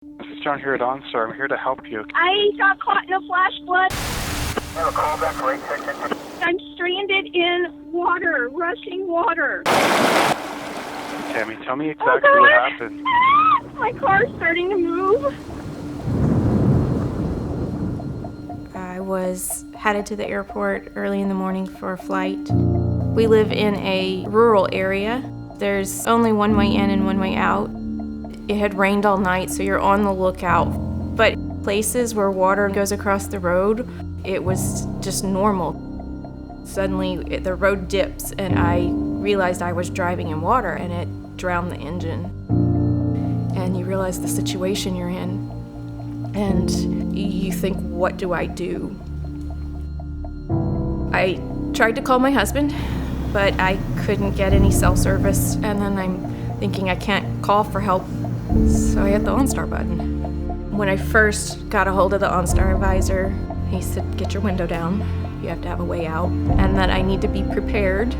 This is John here at OnStar. I'm here to help you. I got caught in a flash flood. I have a call back right here. I'm stranded in water, rushing water. Tammy, tell me exactly what happened. My car's starting to move. I was headed to the airport early in the morning for a flight. We live in a rural area. There's only one way in and one way out. It had rained all night, so you're on the lookout. But places where water goes across the road, it was just normal. Suddenly, the road dips, and I realized I was driving in water, and it drowned the engine. And you realize the situation you're in, and you think, what do I do? I tried to call my husband, but I couldn't get any cell service, and then I'm thinking I can't call for help, so I hit the OnStar button. When I first got a hold of the OnStar advisor, he said, get your window down, you have to have a way out, and that I need to be prepared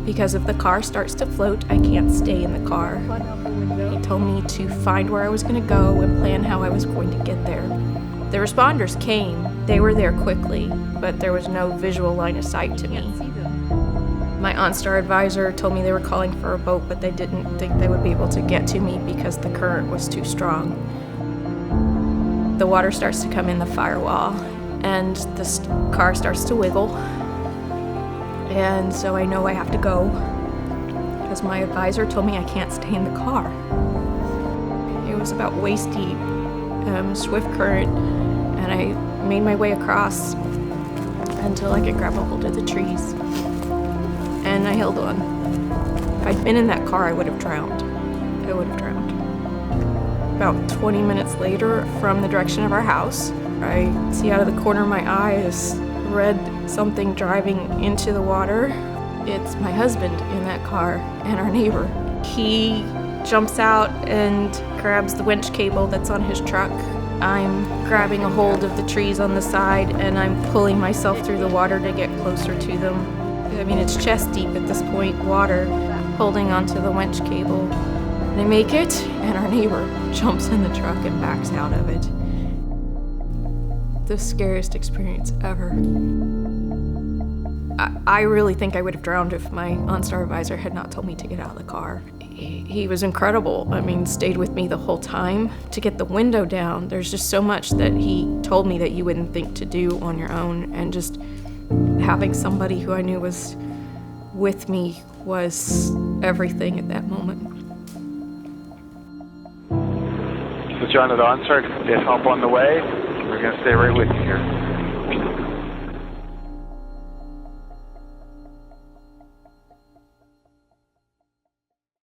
because if the car starts to float, I can't stay in the car. He told me to find where I was going to go and plan how I was going to get there. The responders came. They were there quickly, but there was no visual line of sight to me. My OnStar advisor told me they were calling for a boat, but they didn't think they would be able to get to me because the current was too strong. The water starts to come in the firewall, and the car starts to wiggle. And so I know I have to go because my advisor told me I can't stay in the car. It was about waist deep, swift current, and I made my way across until I could grab a hold of the trees. And I held on. If I'd been in that car, I would have drowned. I would have drowned. About 20 minutes later, from the direction of our house, I see out of the corner of my eye this red something driving into the water. It's my husband in that car and our neighbor. He jumps out and grabs the winch cable that's on his truck. I'm grabbing a hold of the trees on the side and I'm pulling myself through the water to get closer to them. I mean, it's chest deep at this point, water, holding onto the winch cable. And I make it, and our neighbor jumps in the truck and backs out of it. The scariest experience ever. I really think I would have drowned if my OnStar advisor had not told me to get out of the car. He was incredible. I mean, stayed with me the whole time. To get the window down, there's just so much that he told me that you wouldn't think to do on your own, and just having somebody who I knew was with me was everything at that moment. This is John at OnStar. Get help on the way. We're going to stay right with you here.